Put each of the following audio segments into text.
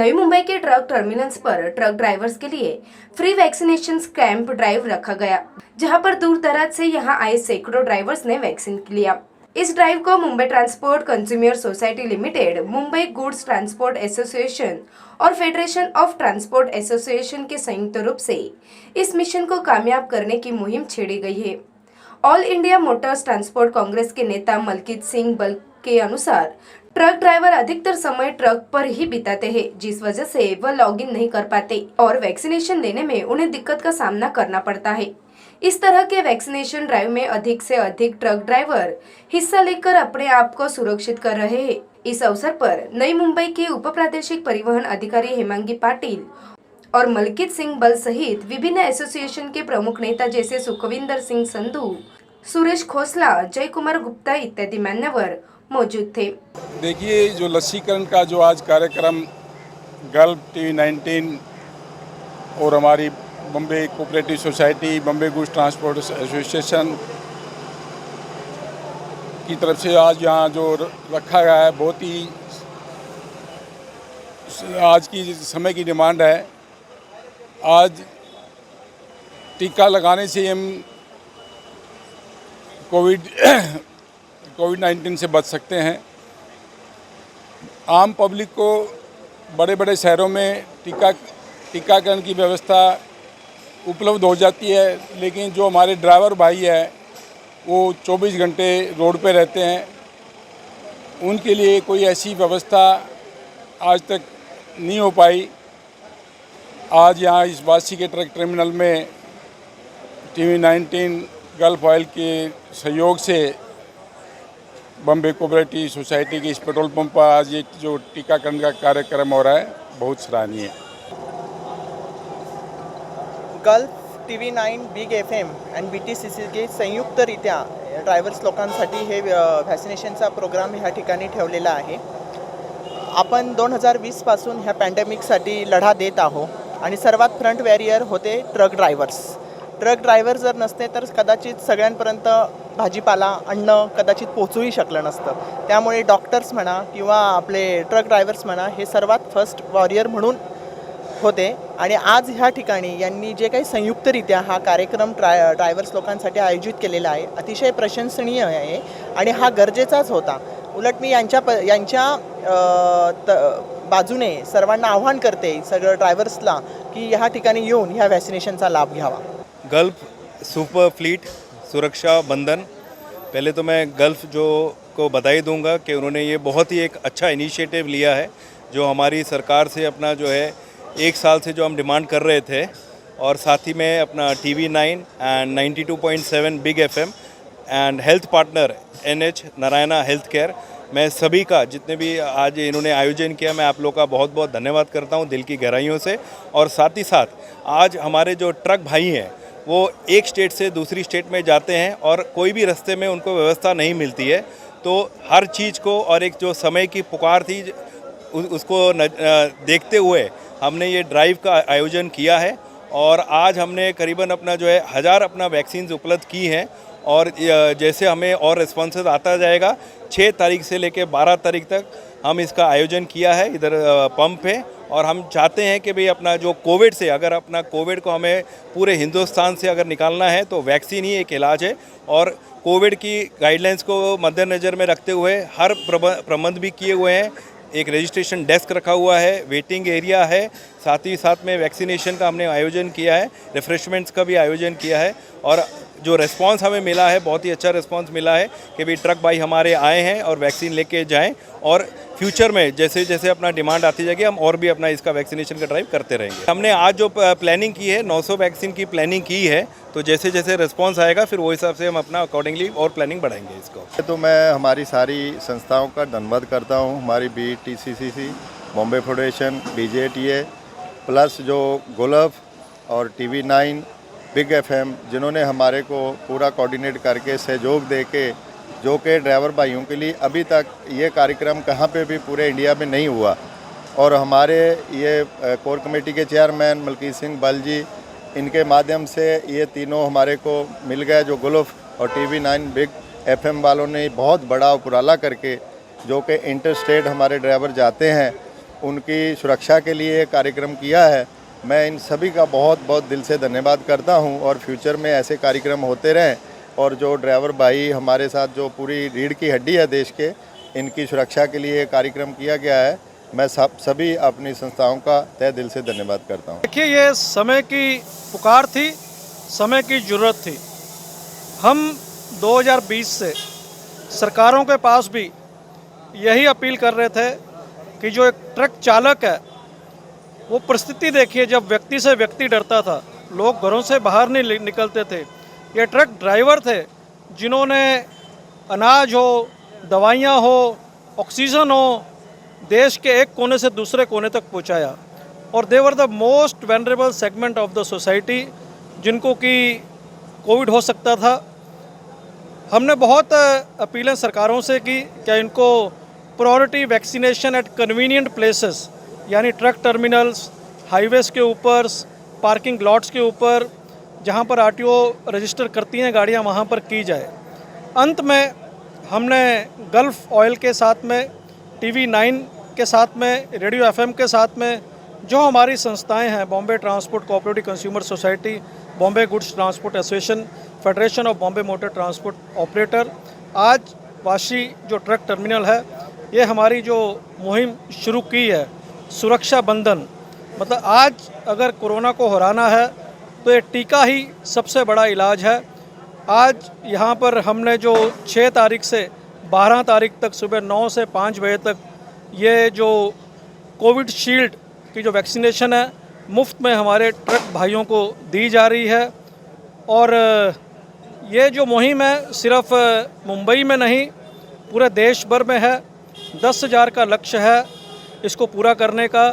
नई मुंबई के truck terminals पर ट्रक ड्राइवर्स के लिए फ्री वैक्सीनेशन कैंप ड्राइव रखा गया, जहां पर दूर दराज से यहां आए सैकड़ों ड्राइवर्स ने वैक्सीन लिया। इस ड्राइव को Mumbai transport consumer society limited, Mumbai goods transport association और फेडरेशन ऑफ ट्रांसपोर्ट एसोसिएशन के संयुक्त रूप से इस मिशन को कामयाब करने की मुहिम छेड़ी गई है। All India Motors transport Congress के नेता मलकीत सिंह बल के अनुसार ट्रक ड्राइवर अधिकतर समय ट्रक पर ही बिताते हैं, जिस वजह से वह लॉगिन नहीं कर पाते और वैक्सीनेशन लेने में उन्हें दिक्कत का सामना करना पड़ता है। इस तरह के वैक्सीनेशन ड्राइव में अधिक से अधिक ट्रक ड्राइवर हिस्सा लेकर अपने आप को सुरक्षित कर रहे हैं। इस अवसर पर नई मुंबई के उप प्रादेशिक परिवहन अधिकारी हेमांगी पाटिल और मलकीत सिंह बल सहित विभिन्न एसोसिएशन के प्रमुख नेता जैसे सुखविंदर सिंह संधू, सुरेश खोसला, जय कुमार गुप्ता इत्यादि मान्यवर मौजूद थे। देखिए, जो लसीकरण का जो आज कार्यक्रम गल्फ TV19 और हमारी Bombay cooperative society, Bombay goods transport association की तरफ से आज यहाँ जो रखा गया है, बहुत ही आज की समय की डिमांड है। आज टीका लगाने से हम कोविड-19 से बच सकते हैं। आम पब्लिक को बड़े बड़े शहरों में टीकाकरण की व्यवस्था उपलब्ध हो जाती है, लेकिन जो हमारे ड्राइवर भाई हैं वो 24 घंटे रोड पे रहते हैं, उनके लिए कोई ऐसी व्यवस्था आज तक नहीं हो पाई। आज यहाँ इस वासी के ट्रक टर्मिनल में TV19 गल्फ ऑयल के सहयोग से बम्बे कोऑपरेटिव सोसाइटी के इस पेट्रोल पंप पर आज एक जो टीकाकरण का कार्यक्रम हो रहा है, बहुत सराहनीय है। गल्फ TV9 बिग FM आणि BTCC के संयुक्तरित्या ड्रायव्हर्स लोकांसाठी हे व्हॅक्सिनेशनचा प्रोग्राम ह्या ठिकाणी ठेवलेला आहे। आपण 2020 पासून ह्या पॅन्डेमिकसाठी लढा देत आहोत आणि सर्वात फ्रंट वॅरियर होते ट्रक ड्रायव्हर्स। ट्रक ड्रायव्हर जर नसते तर कदाचित सगळ्यांपर्यंत भाजीपाला, अन्न कदाचित पोहोचूही शकलं नसतं। त्यामुळे डॉक्टर्स म्हणा किंवा आपले ट्रक ड्रायव्हर्स म्हणा हे सर्वात फर्स्ट वॉरियर म्हणून होते आणि आज ह्या ठिकाणी यांनी जे काही संयुक्तरित्या हा कार्यक्रम ड्रायव्हर्स लोकांसाठी आयोजित केलेला आहे, अतिशय प्रशंसनीय आहे आणि हा गरजेचाच होता। उलट मी यांच्या बाजूने सर्वांना आव्हान करते, सगळं ड्रायव्हर्सला, की ह्या ठिकाणी येऊन ह्या वॅक्सिनेशनचा लाभ घ्यावा। गल्फ सुपर फ्लीट सुरक्षा बंधन, पहले तो मैं गल्फ जो को बधाई दूंगा कि उन्होंने ये बहुत ही एक अच्छा इनिशिएटिव लिया है, जो हमारी सरकार से अपना जो है 1 साल से जो हम डिमांड कर रहे थे, और साथ ही में अपना TV9 and 92.7 big FM and health partner NH Narayana health care, मैं सभी का जितने भी आज इन्होंने आयोजन किया, मैं आप लोग का बहुत बहुत धन्यवाद करता हूं दिल की गहराइयों से। और साथ ही साथ आज हमारे जो ट्रक भाई हैं वो एक स्टेट से दूसरी स्टेट में जाते हैं और कोई भी रास्ते में उनको व्यवस्था नहीं मिलती है, तो हर चीज़ को और एक जो समय की पुकार थी उसको देखते हुए हमने ये ड्राइव का आयोजन किया है। और आज हमने करीबन अपना जो है 1000 अपना वैक्सीन उपलब्ध की हैं, और जैसे हमें और रिस्पॉन्सेज आता जाएगा 6 तारीख से लेकर 12 तारीख तक हम इसका आयोजन किया है इधर पंप पे। और हम चाहते हैं कि भाई अपना जो कोविड से, अगर अपना कोविड को हमें पूरे हिंदुस्तान से अगर निकालना है तो वैक्सीन ही एक इलाज है। और कोविड की गाइडलाइंस को मद्देनज़र में रखते हुए हर प्रबंध भी किए हुए हैं। एक रजिस्ट्रेशन डेस्क रखा हुआ है, वेटिंग एरिया है, साथ ही साथ में वैक्सीनेशन का हमने आयोजन किया है, रिफ्रेशमेंट्स का भी आयोजन किया है। और जो रिस्पांस हमें मिला है, बहुत ही अच्छा रिस्पांस मिला है कि भाई ट्रक भाई हमारे आए हैं और वैक्सीन लेके जाएं, और फ्यूचर में जैसे जैसे अपना डिमांड आती जाएगी हम और भी अपना इसका वैक्सीनेशन का ड्राइव करते रहेंगे। हमने आज जो प्लानिंग की है 900 वैक्सीन की प्लानिंग की है, तो जैसे जैसे रिस्पांस आएगा फिर वो हिसाब से हम अपना अकॉर्डिंगली और प्लानिंग बढ़ाएंगे इसको। तो मैं हमारी सारी संस्थाओं का धन्यवाद करता हूँ, हमारी BTCC, Bombay federation, BJTA plus जो गल्फ और TV9 बिग FM, जिन्होंने हमारे को पूरा कोऑर्डिनेट करके सहयोग दे के, जो कि ड्राइवर भाइयों के लिए अभी तक ये कार्यक्रम कहाँ पे भी पूरे इंडिया में नहीं हुआ। और हमारे ये कोर कमेटी के चेयरमैन मलकीत सिंह बल जी, इनके माध्यम से ये तीनों हमारे को मिल गए, जो गल्फ और TV9 बिग FM वालों ने बहुत बड़ा उपराला करके, जो कि इंटर स्टेट हमारे ड्राइवर जाते हैं उनकी सुरक्षा के लिए कार्यक्रम किया है। मैं इन सभी का बहुत बहुत दिल से धन्यवाद करता हूं और फ्यूचर में ऐसे कार्यक्रम होते रहें और जो ड्राइवर भाई हमारे साथ जो पूरी रीढ़ की हड्डी है देश के, इनकी सुरक्षा के लिए कार्यक्रम किया गया है। मैं सभी अपनी संस्थाओं का तहे दिल से धन्यवाद करता हूं। देखिए, ये समय की पुकार थी, समय की ज़रूरत थी। हम 2020 से सरकारों के पास भी यही अपील कर रहे थे कि जो एक ट्रक चालक है, वो परिस्थिति देखिए, जब व्यक्ति से व्यक्ति डरता था, लोग घरों से बाहर नहीं निकलते थे। ये ट्रक ड्राइवर थे जिन्होंने अनाज हो, दवाइयाँ हो, ऑक्सीजन हो, देश के एक कोने से दूसरे कोने तक पहुँचाया। और they were the most vulnerable segment of the society, जिनको कि कोविड हो सकता था। हमने बहुत अपीलें सरकारों से की क्या इनको priority vaccination at convenient places, यानी ट्रक टर्मिनल्स, हाईवेज़ के ऊपर, पार्किंग लॉट्स के ऊपर, जहां पर आरटीओ रजिस्टर करती हैं गाड़ियां, वहां पर की जाए। अंत में हमने गल्फ ऑयल के साथ में, टीवी 9 के साथ में, रेडियो एफएम के साथ में, जो हमारी संस्थाएं हैं, Bombay transport cooperative consumer society, Bombay goods transport association, federation of Bombay motor transport operator, आज वाशी जो ट्रक टर्मिनल है, ये हमारी जो मुहिम शुरू की है, सुरक्षा बंधन, मतलब आज अगर कोरोना को हराना है तो ये टीका ही सबसे बड़ा इलाज है। आज यहाँ पर हमने जो 6 तारीख से 12 तारीख तक सुबह 9 से 5 बजे तक ये जो कोविड शील्ड की जो वैक्सीनेशन है, मुफ्त में हमारे ट्रक भाइयों को दी जा रही है। और ये जो मुहिम है सिर्फ मुंबई में नहीं, पूरे देश भर में है। 10,000 का लक्ष्य है इसको पूरा करने का।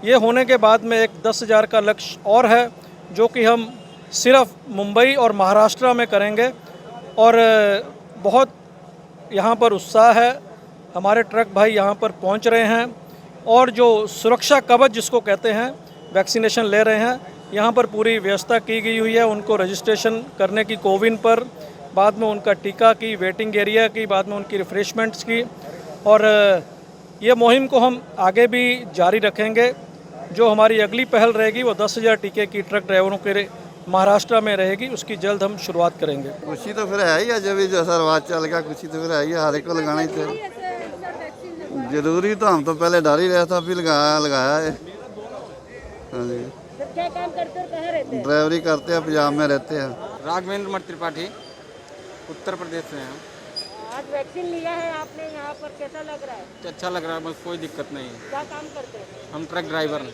ये होने के बाद में एक 10,000 का लक्ष्य और है, जो कि हम सिर्फ मुंबई और महाराष्ट्र में करेंगे। और बहुत यहाँ पर उत्साह है, हमारे ट्रक भाई यहाँ पर पहुँच रहे हैं और जो सुरक्षा कवच जिसको कहते हैं, वैक्सीनेशन ले रहे हैं। यहाँ पर पूरी व्यवस्था की गई हुई है उनको रजिस्ट्रेशन करने की कोविन पर, बाद में उनका टीका की, वेटिंग एरिया की, बाद में उनकी रिफ्रेशमेंट्स की। और ये मुहिम को हम आगे भी जारी रखेंगे। जो हमारी अगली पहल रहेगी वो 10,000 टीके की ट्रक ड्राइवरों के महाराष्ट्र में रहेगी, उसकी जल्द हम शुरुआत करेंगे। खुशी तो फिर है ही है, जब भी जैसा रवाज चल गया, खुशी तो फिर है ही है, हर एक को लगाना ही चाहिए। जरूरी तो हम तो पहले डर ही रहा था, अभी लगाया है। हाँ जी। क्या काम करते हो, कहाँ रहते हैं? ड्राइवरी करते हैं, पंजाब में रहते हैं। राघवेंद्र मठ त्रिपाठी, उत्तर प्रदेश से हैं। आज वैक्सीन लिया है आपने, यहाँ पर कैसा लग रहा है? अच्छा लग रहा है, बस कोई दिक्कत नहीं है। क्या काम करते हैं? हम ट्रक ड्राइवर हैं।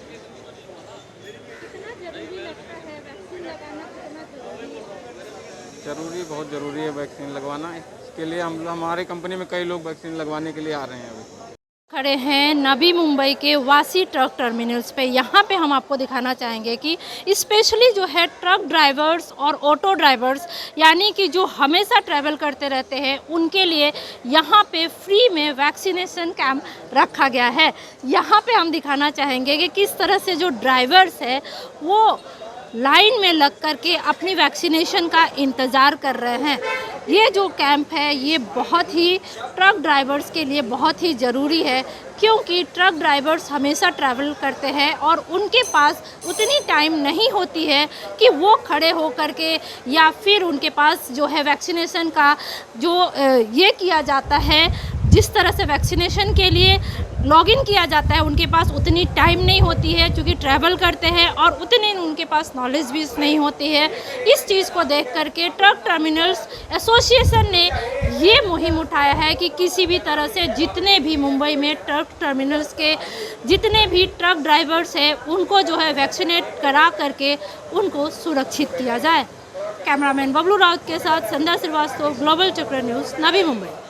कितना जरूरी लगता है वैक्सीन लगाना, कितना जरूरी है? जरूरी, बहुत ज़रूरी है वैक्सीन लगवाना। इसके लिए हमारे कंपनी में कई लोग वैक्सीन लगवाने के लिए आ रहे हैं। अभी खड़े हैं नवी मुंबई के वासी ट्रक टर्मिनल्स पे। यहाँ पे हम आपको दिखाना चाहेंगे कि स्पेशली जो है ट्रक ड्राइवर्स और ऑटो ड्राइवर्स, यानी कि जो हमेशा ट्रैवल करते रहते हैं, उनके लिए यहाँ पे फ्री में वैक्सीनेशन कैंप रखा गया है। यहाँ पे हम दिखाना चाहेंगे कि किस तरह से जो ड्राइवर्स है वो लाइन में लग कर के अपनी वैक्सीनेशन का इंतज़ार कर रहे हैं। ये जो कैंप है ये बहुत ही ट्रक ड्राइवर्स के लिए बहुत ही ज़रूरी है, क्योंकि ट्रक ड्राइवर्स हमेशा ट्रैवल करते हैं और उनके पास उतनी टाइम नहीं होती है कि वो खड़े हो कर के, या फिर उनके पास जो है वैक्सीनेशन का जो ये किया जाता है, जिस तरह से वैक्सीनेशन के लिए लॉगिन किया जाता है, उनके पास उतनी टाइम नहीं होती है, क्योंकि ट्रैवल करते हैं और उतनी उनके पास नॉलेज भी नहीं होती है। इस चीज़ को देख करके ट्रक टर्मिनल्स एसोसिएशन ने ये मुहिम उठाया है कि किसी भी तरह से जितने भी मुंबई में ट्रक टर्मिनल्स के जितने भी ट्रक ड्राइवर्स हैं, उनको जो है वैक्सीनेट करा करके उनको सुरक्षित किया जाए। कैमरामैन बबलू राउत के साथ संध्या श्रीवास्तव, ग्लोबल चक्र न्यूज़, नवी मुंबई।